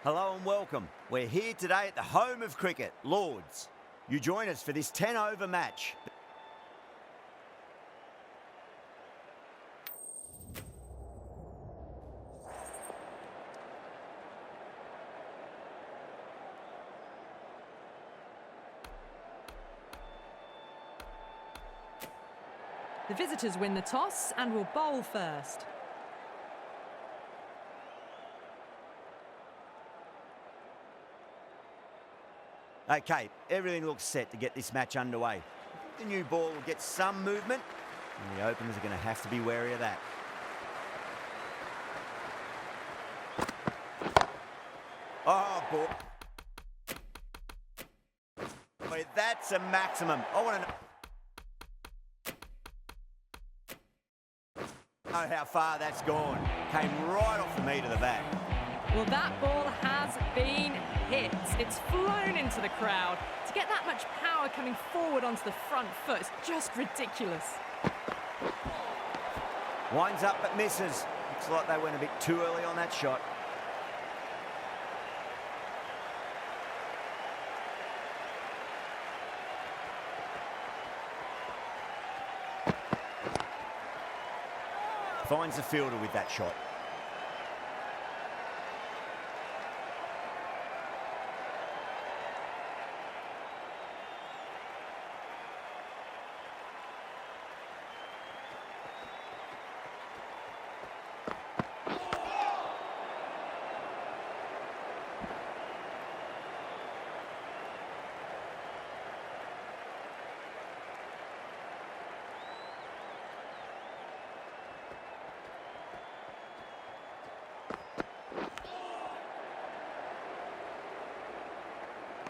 Hello and welcome. We're here today at the home of cricket, Lords. You join us for this 10-over match. The visitors win the toss and will bowl first. Okay, everything looks set to get this match underway. The new ball will get some movement, and the openers are going to have to be wary of that. Oh, boy. Boy, that's a maximum. I want to know how far that's gone. Came right off the meat of the bat. Well, that ball has been hit. It's flown into the crowd. To get that much power coming forward onto the front foot is just ridiculous. Winds up but misses. Looks like they went a bit too early on that shot. Finds the fielder with that shot.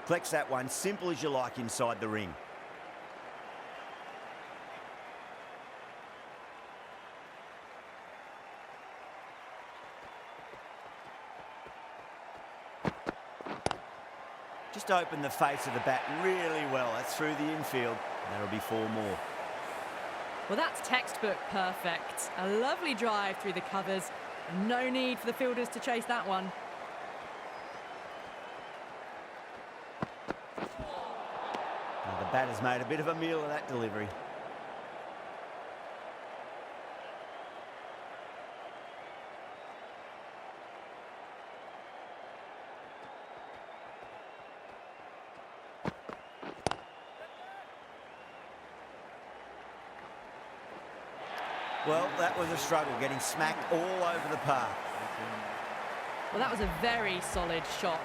Collects that one, simple as you like inside the ring. Just opened the face of the bat really well. That's through the infield. That'll be 4 more. Well, that's textbook perfect. A lovely drive through the covers. No need for the fielders to chase that one. The batter's made a bit of a meal of that delivery. Well, that was a struggle, getting smacked all over the park. Well, that was a very solid shot.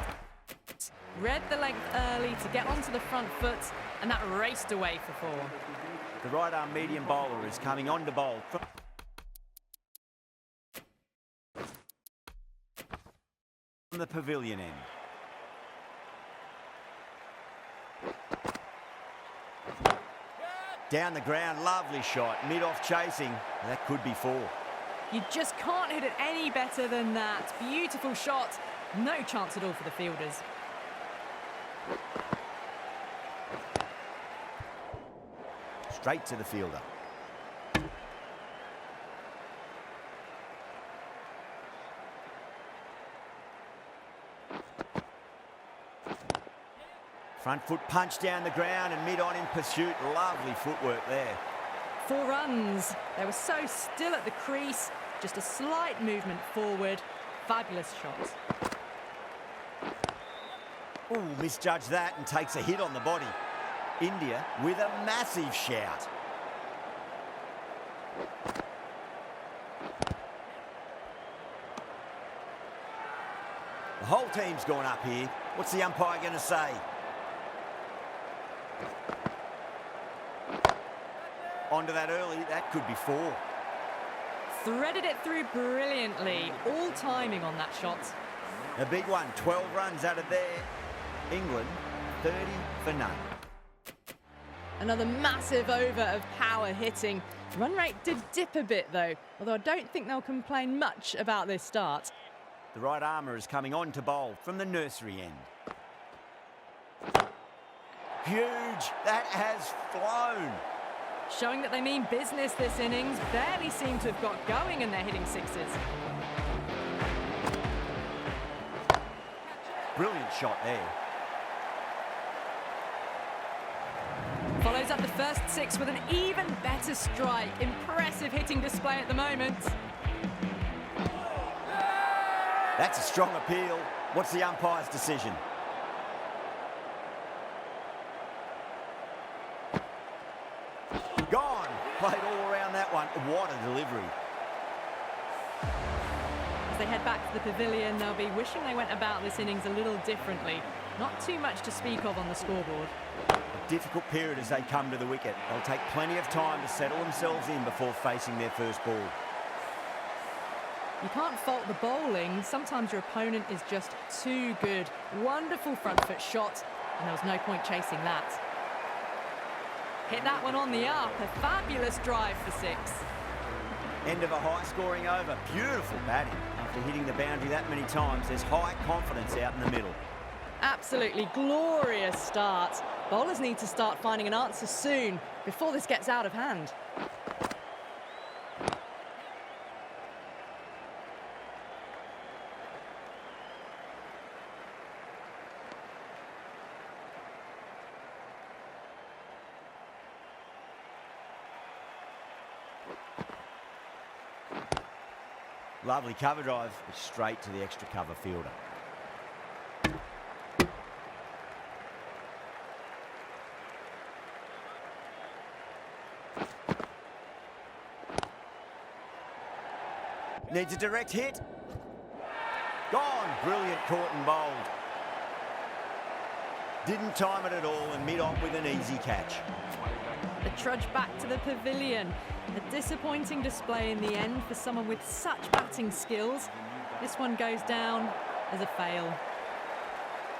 Read the length early to get onto the front foot, and that raced away for 4. The right-arm medium bowler is coming on to bowl. From the pavilion end. Down the ground, lovely shot. Mid-off chasing. That could be 4. You just can't hit it any better than that. Beautiful shot. No chance at all for the fielders. Straight to the fielder. Front foot punch down the ground and mid-on in pursuit. Lovely footwork there. 4 runs. They were so still at the crease. Just a slight movement forward. Fabulous shot. Ooh, misjudged that and takes a hit on the body. India with a massive shout. The whole team's gone up here. What's the umpire going to say? Onto that early, that could be 4. Threaded it through brilliantly. All timing on that shot. A big one, 12 runs out of there. England, 30 for none. Another massive over of power hitting. Run rate did dip a bit though, although I don't think they'll complain much about this start. The right armour is coming on to bowl from the nursery end. Huge, that has flown. Showing that they mean business this innings. Barely seem to have got going and they're hitting 6s. Brilliant shot there. Follows up the first 6 with an even better strike. Impressive hitting display at the moment. That's a strong appeal. What's the umpire's decision? Gone. Played all around that one. What a delivery. As they head back to the pavilion, they'll be wishing they went about this innings a little differently. Not too much to speak of on the scoreboard. A difficult period as they come to the wicket. They'll take plenty of time to settle themselves in before facing their first ball. You can't fault the bowling. Sometimes your opponent is just too good. Wonderful front foot shot, and there was no point chasing that. Hit that one on the up. A fabulous drive for 6. End of a high-scoring over. Beautiful batting. After hitting the boundary that many times, there's high confidence out in the middle. Absolutely glorious start. Bowlers need to start finding an answer soon before this gets out of hand. Lovely cover drive, straight to the extra cover fielder. Needs a direct hit. Gone. Brilliant caught and bowled. Didn't time it at all and mid-on with an easy catch. The trudge back to the pavilion. A disappointing display in the end for someone with such batting skills. This one goes down as a fail.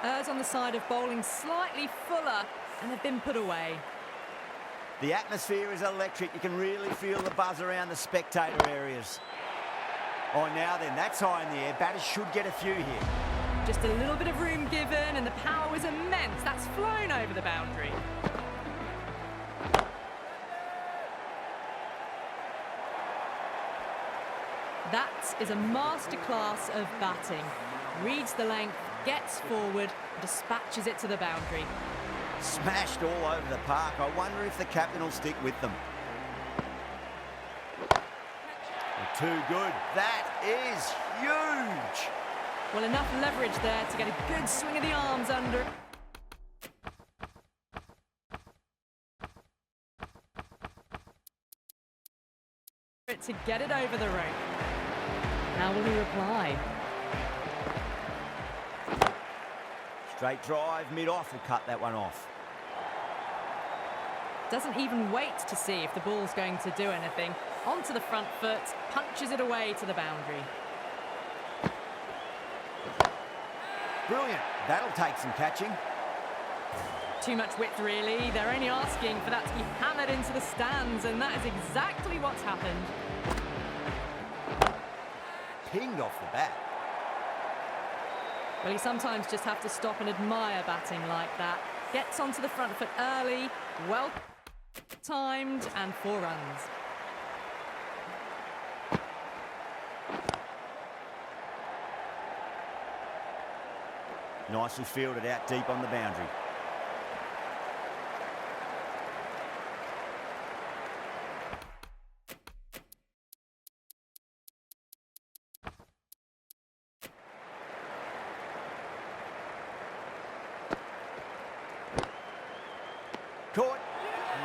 Errs on the side of bowling slightly fuller and have been put away. The atmosphere is electric. You can really feel the buzz around the spectator areas. Oh, now then, that's high in the air. Batters should get a few here. Just a little bit of room given and the power was immense. That's flown over the boundary. That is a masterclass of batting. Reads the length, gets forward, dispatches it to the boundary. Smashed all over the park. I wonder if the captain will stick with them. Too good. That is huge. Well, enough leverage there to get a good swing of the arms under. To get it over the rope. How will he reply? Straight drive, mid-off will cut that one off. Doesn't even wait to see if the ball's going to do anything. Onto the front foot, punches it away to the boundary. Brilliant. That'll take some catching. Too much width, really. They're only asking for that to be hammered into the stands, and that is exactly what's happened. Pinged off the bat. Well, you sometimes just have to stop and admire batting like that. Gets onto the front foot early, well timed, and 4 runs. Nicely fielded out deep on the boundary. Caught.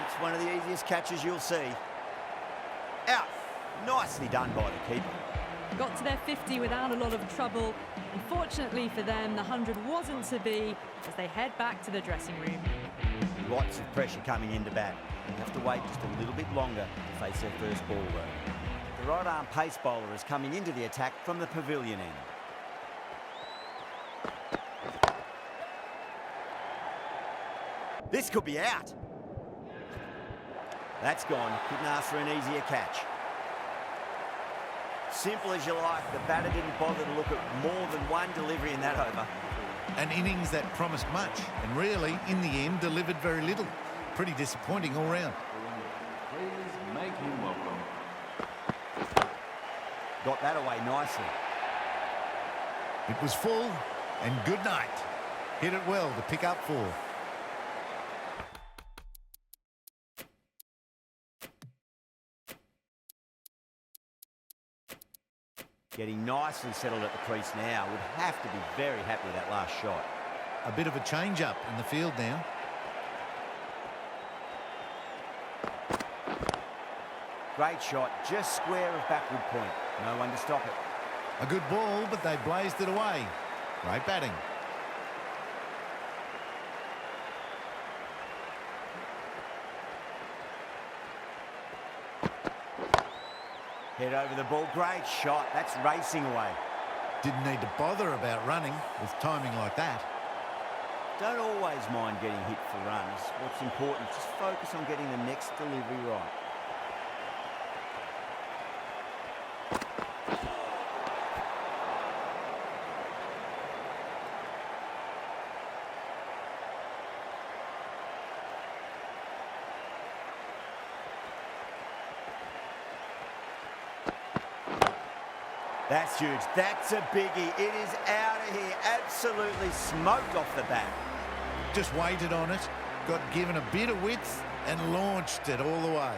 It's one of the easiest catches you'll see. Out. Nicely done by the keeper. Got to their 50 without a lot of trouble. Unfortunately for them, the 100 wasn't to be as they head back to the dressing room. Lots of pressure coming into bat. They have to wait just a little bit longer to face their first ball though. The right arm pace bowler is coming into the attack from the pavilion end. This could be out. That's gone. Couldn't ask for an easier catch. Simple as you like, the batter didn't bother to look at more than one delivery in that over. An innings that promised much and really, in the end, delivered very little. Pretty disappointing all round. Please make him welcome. Got that away nicely. It was full And good night. Hit it well to pick up 4. Getting nicely settled at the crease now. Would have to be very happy with that last shot. A bit of a change-up in the field now. Great shot, just square of backward point. No one to stop it. A good ball, but they blazed it away. Great batting. Head over the ball, great shot. That's racing away. Didn't need to bother about running with timing like that. Don't always mind getting hit for runs. What's important, just focus on getting the next delivery right. That's huge. That's a biggie. It is out of here. Absolutely smoked off the bat. Just waited on it, got given a bit of width and launched it all the way.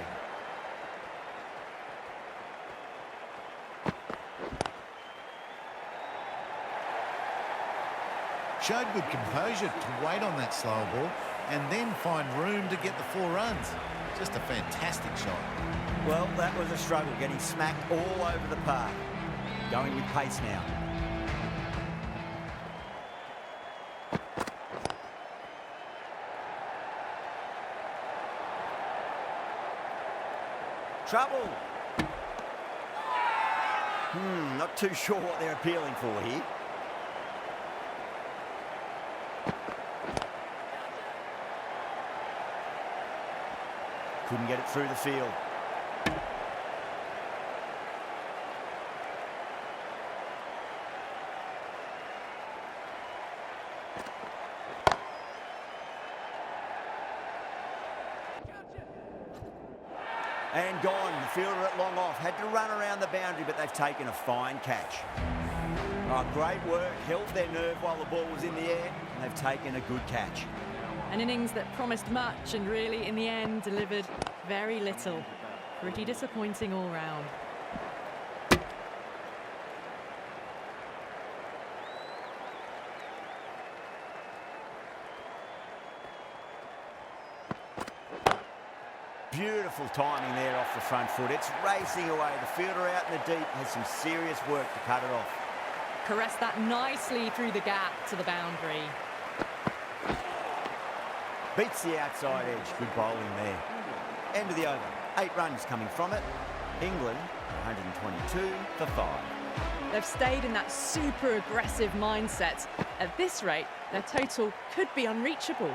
Showed good composure to wait on that slow ball and then find room to get the 4 runs. Just a fantastic shot. Well, that was a struggle, getting smacked all over the park. Going with pace now. Trouble. Not too sure what they're appealing for here. Couldn't get it through the field. And gone. The fielder at long off. Had to run around the boundary, but they've taken a fine catch. Oh, great work. Held their nerve while the ball was in the air, and they've taken a good catch. An innings that promised much and really, in the end, delivered very little. Pretty disappointing all round. Beautiful timing there off the front foot. It's racing away. The fielder out in the deep has some serious work to cut it off. Caressed that nicely through the gap to the boundary. Beats the outside edge. Good bowling there. End of the over. 8 runs coming from it. England, 122 for 5. They've stayed in that super aggressive mindset. At this rate, their total could be unreachable.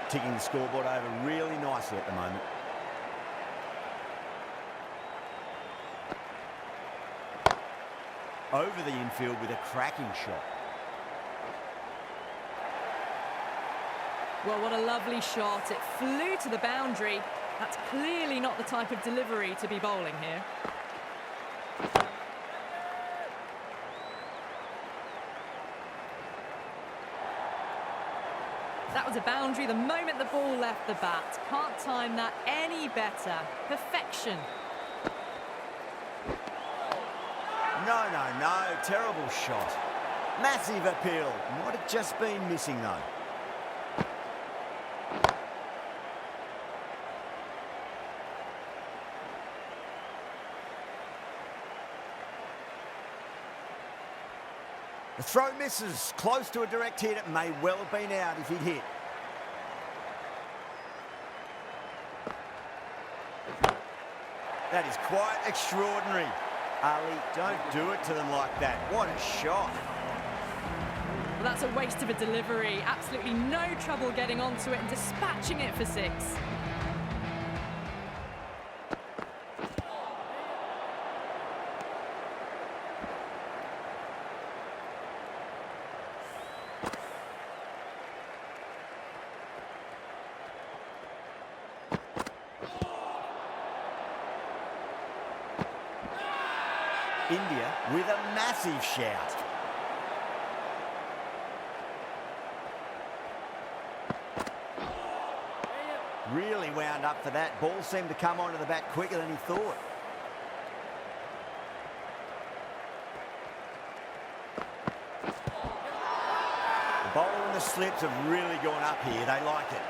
Ticking the scoreboard over really nicely at the moment. Over the infield with a cracking shot. Well, what a lovely shot. It flew to the boundary. That's clearly not the type of delivery to be bowling here. That was a boundary the moment the ball left the bat. Can't time that any better. Perfection. No. Terrible shot. Massive appeal. Might have just been missing, though. The throw misses. Close to a direct hit. It may well have been out if he'd hit. That is quite extraordinary. Ali, don't do it to them like that. What a shot. Well, that's a waste of a delivery. Absolutely no trouble getting onto it and dispatching it for 6. India with a massive shout. Really wound up for that. Ball seemed to come onto the bat quicker than he thought. The bowl and the slips have really gone up here. They like it.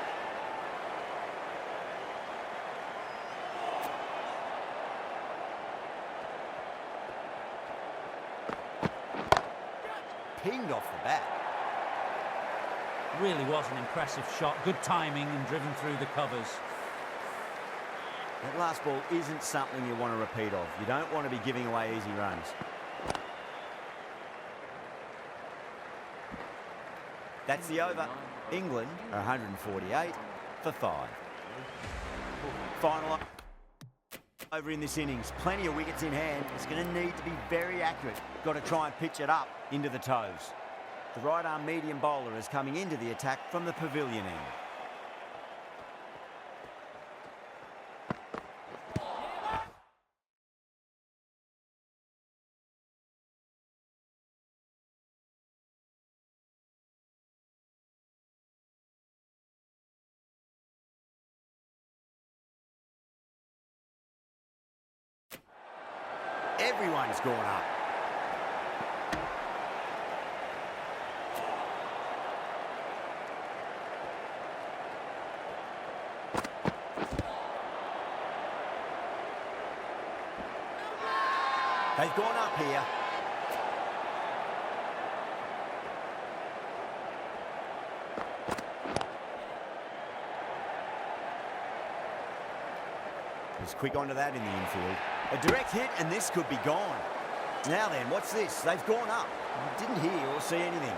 Pinged off the bat. Really was an impressive shot. Good timing and driven through the covers. That last ball isn't something you want to repeat of. You don't want to be giving away easy runs. That's the over. England are 148 for 5. Final over in this innings. Plenty of wickets in hand. It's going to need to be very accurate. Got to try and pitch it up into the toes. The right-arm medium bowler is coming into the attack from the pavilion end. Everyone's gone up. They've gone up here. He's quick onto that in the infield. A direct hit and this could be gone. Now then, what's this? They've gone up. Didn't hear or see anything.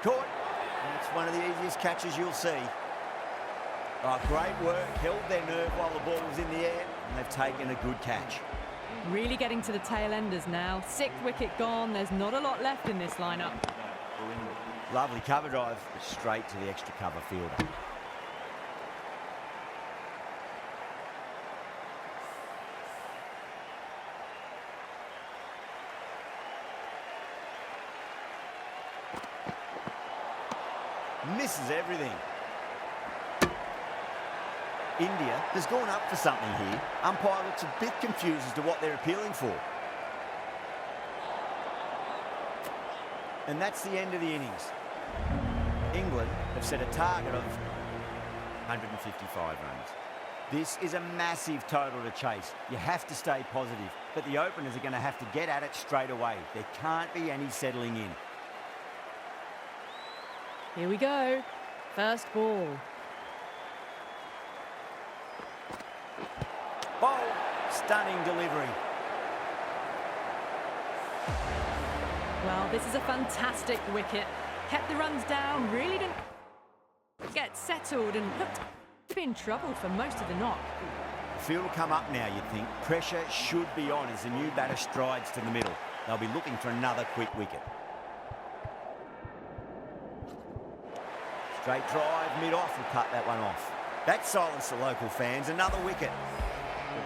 Caught. That's one of the easiest catches you'll see. Oh, great work. Held their nerve while the ball was in the air, and they've taken a good catch. Really getting to the tail enders now. 6th wicket gone. There's not a lot left in this lineup. Lovely cover drive, straight to the extra cover fielder. Misses everything. India has gone up for something here. Umpire looks a bit confused as to what they're appealing for. And that's the end of the innings. England have set a target of 155 runs. This is a massive total to chase. You have to stay positive, but the openers are going to have to get at it straight away. There can't be any settling in. Here we go. First ball. Bowl. Stunning delivery. Well, this is a fantastic wicket. Kept the runs down, really didn't get settled and looked to be in trouble for most of the knock. The field will come up now, you'd think. Pressure should be on as the new batter strides to the middle. They'll be looking for another quick wicket. Straight drive, mid-off will cut that one off. That silenced the local fans. Another wicket.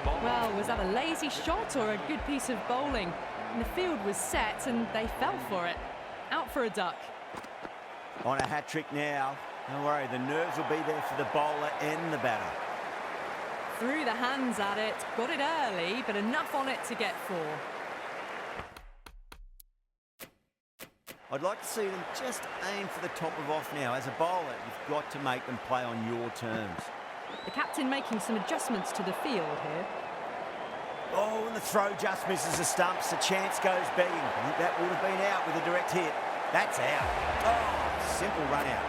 Well, was that a lazy shot or a good piece of bowling? And the field was set and they fell for it. Out for a duck. On a hat-trick now. Don't worry, the nerves will be there for the bowler and the batter. Threw the hands at it, got it early, but enough on it to get 4. I'd like to see them just aim for the top of off now. As a bowler, you've got to make them play on your terms. The captain making some adjustments to the field here. Oh, and the throw just misses the stumps. The chance goes begging. I think that would have been out with a direct hit. That's out. Oh, simple run out.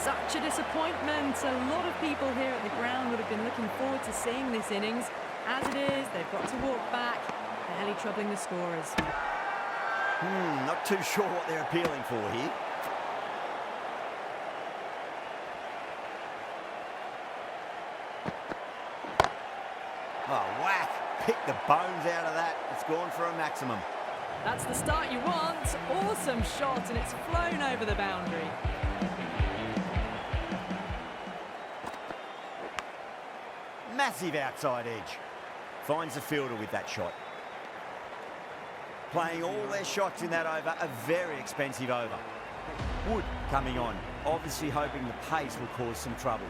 Such a disappointment. A lot of people here at the ground would have been looking forward to seeing this innings. As it is, they've got to walk back, barely troubling the scorers. Not too sure what they're appealing for here. Oh, whack. Pick the bones out of that. It's gone for a maximum. That's the start you want. Awesome shot, and it's flown over the boundary. Massive outside edge. Finds the fielder with that shot. Playing all their shots in that over, a very expensive over. Wood coming on, obviously hoping the pace will cause some trouble.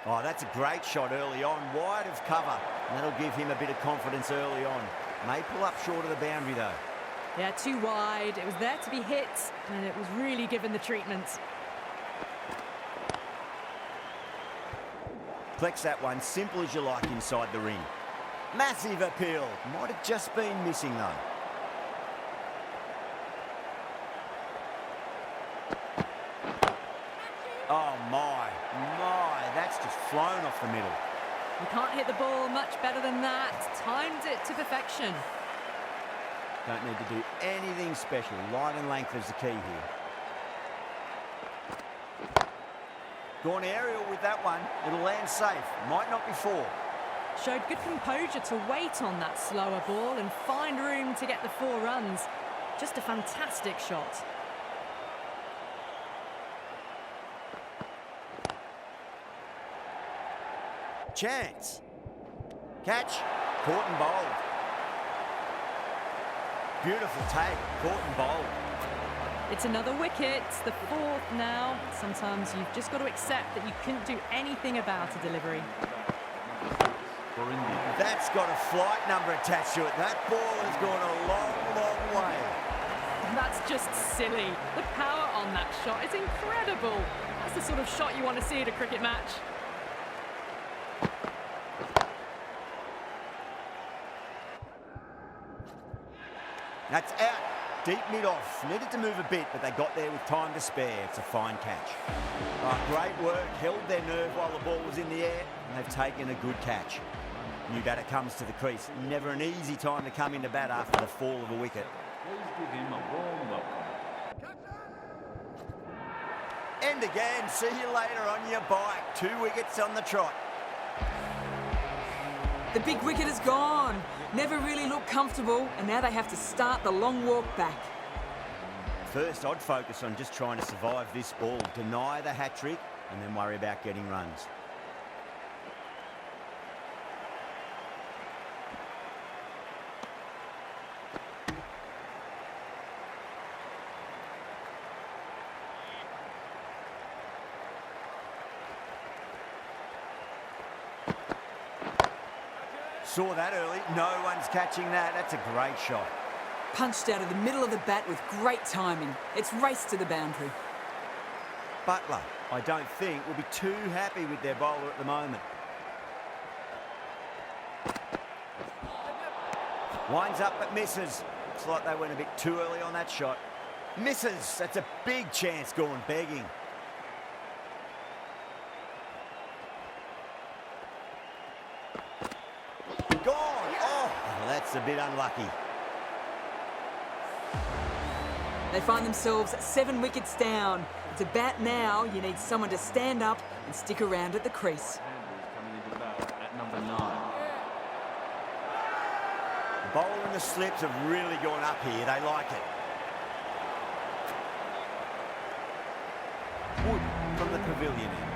Oh, that's a great shot early on, wide of cover, and that'll give him a bit of confidence early on. May pull up short of the boundary though. Yeah, too wide. It was there to be hit, and it was really given the treatment. Collects that one, simple as you like inside the ring. Massive appeal. Might have just been missing though. Oh my, that's just flown off the middle. You can't hit the ball much better than that. Timed it to perfection. Don't need to do anything special. Line and length is the key here. Gone aerial with that one. It'll land safe. Might not be four. Showed good composure to wait on that slower ball and find room to get the 4 runs. Just a fantastic shot. Chance. Catch. Caught and bowled. Beautiful take. Caught and bowled. It's another wicket, the 4th now. Sometimes you've just got to accept that you couldn't do anything about a delivery. For India. That's got a flight number attached to it. That ball has gone a long, long way. That's just silly. The power on that shot is incredible. That's the sort of shot you want to see at a cricket match. That's out. Deep mid-off. Needed to move a bit, but they got there with time to spare. It's a fine catch. Oh, great work. Held their nerve while the ball was in the air, and they've taken a good catch. New batter comes to the crease. Never an easy time to come into bat after the fall of a wicket. Please give him a warm welcome. And again, see you later on your bike. 2 wickets on the trot. The big wicket is gone. Never really looked comfortable, and now they have to start the long walk back. First, I'd focus on just trying to survive this ball, deny the hat-trick, and then worry about getting runs. Saw that early. No one's catching that. That's a great shot. Punched out of the middle of the bat with great timing. It's raced to the boundary. Butler, I don't think, will be too happy with their bowler at the moment. Winds up but misses. Looks like they went a bit too early on that shot. Misses. That's a big chance gone begging. Gone. Oh, that's a bit unlucky. They find themselves 7 wickets down. It's a bat now. You need someone to stand up and stick around at the crease. Andrews coming into the bat at number 9. The bowler and the slips have really gone up here. They like it. Wood from the pavilion end.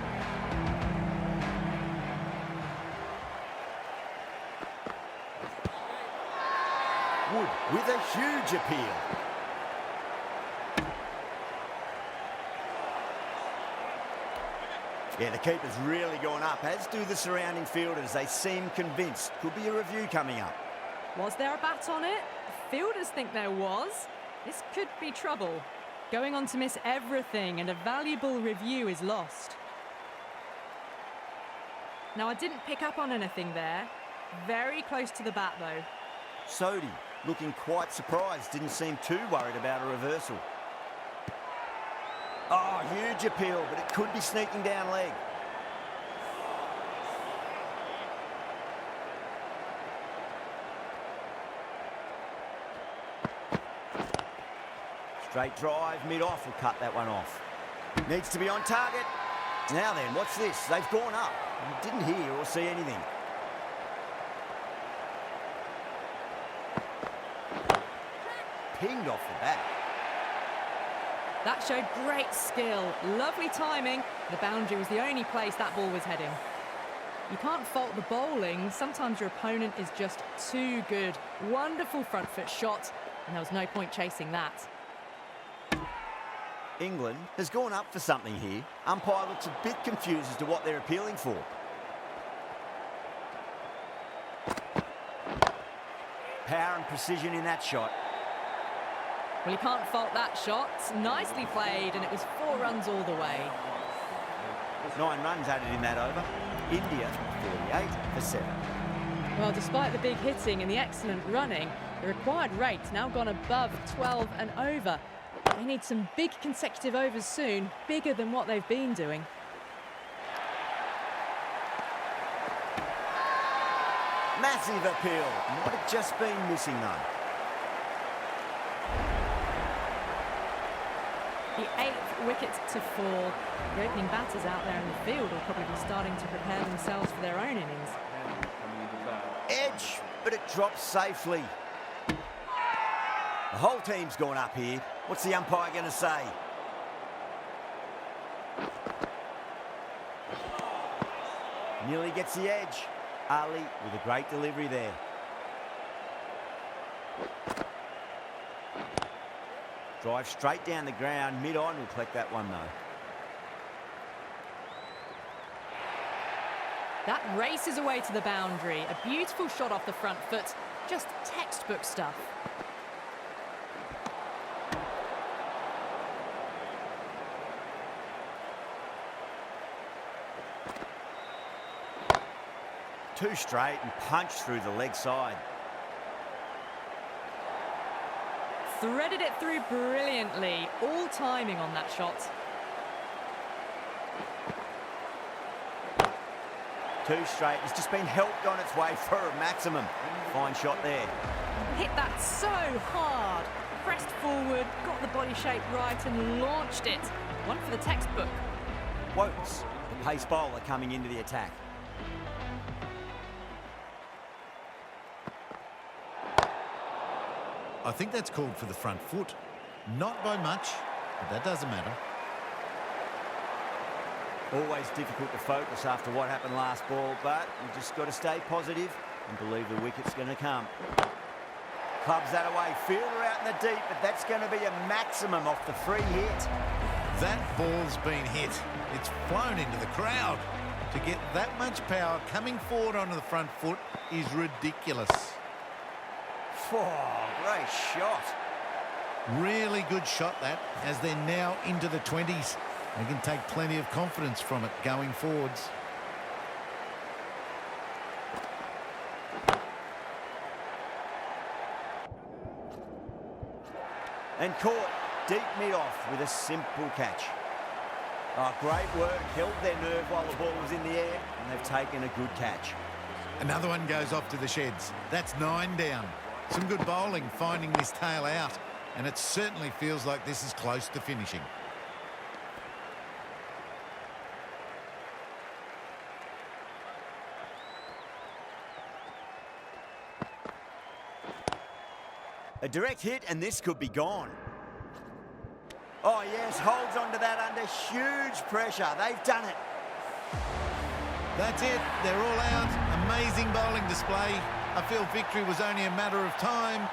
Wood with a huge appeal. Yeah, the keeper's really gone up, as do the surrounding fielders. They seem convinced. Could be a review coming up. Was there a bat on it? The fielders think there was. This could be trouble. Going on to miss everything, and a valuable review is lost. Now, I didn't pick up on anything there. Very close to the bat, though. Sodhi looking quite surprised. Didn't seem too worried about a reversal. Oh, huge appeal, but it could be sneaking down leg. Straight drive, mid-off will cut that one off. Needs to be on target. Now then, what's this? They've gone up. Didn't hear or see anything. Pinged off the bat. That showed great skill, lovely timing. The boundary was the only place that ball was heading. You can't fault the bowling. Sometimes your opponent is just too good. Wonderful front foot shot, and there was no point chasing that. England has gone up for something here. Umpire looks a bit confused as to what they're appealing for. Power and precision in that shot. Well, you can't fault that shot. Nicely played, and it was 4 runs all the way. 9 runs added in that over. India 48 for 7. Well, despite the big hitting and the excellent running, the required rate's now gone above 12 and over. They need some big consecutive overs soon, bigger than what they've been doing. Massive appeal. Might have just been missing though. The 8th wicket to fall. The opening batters out there in the field will probably be starting to prepare themselves for their own innings. Coming into bat. Edge, but it drops safely. The whole team's gone up here. What's the umpire going to say? Nearly gets the edge. Ali with a great delivery there. Drive straight down the ground. Mid-on will collect that one though. That races away to the boundary. A beautiful shot off the front foot. Just textbook stuff. Two straight and punch through the leg side. Threaded it through brilliantly. All timing on that shot. Two straight. It's just been helped on its way for a maximum. Fine shot there. Hit that so hard. Pressed forward, got the body shape right and launched it. One for the textbook. Woakes, the pace bowler coming into the attack. I think that's called for the front foot. Not by much, but that doesn't matter. Always difficult to focus after what happened last ball, but you just got to stay positive and believe the wicket's going to come. Clubs that away, fielder out in the deep, but that's going to be a maximum off the free hit. That ball's been hit. It's flown into the crowd. To get that much power coming forward onto the front foot is ridiculous. Oh, great shot. Really good shot that, as they're now into the 20s. They can take plenty of confidence from it going forwards. And caught deep mid-off with a simple catch. Oh, great work. Held their nerve while the ball was in the air, and they've taken a good catch. Another one goes off to the sheds. That's 9 down. Some good bowling finding this tail out, and it certainly feels like this is close to finishing. A direct hit, and this could be gone. Oh, yes, holds onto that under huge pressure. They've done it. That's it. They're all out. Amazing bowling display. I feel victory was only a matter of time.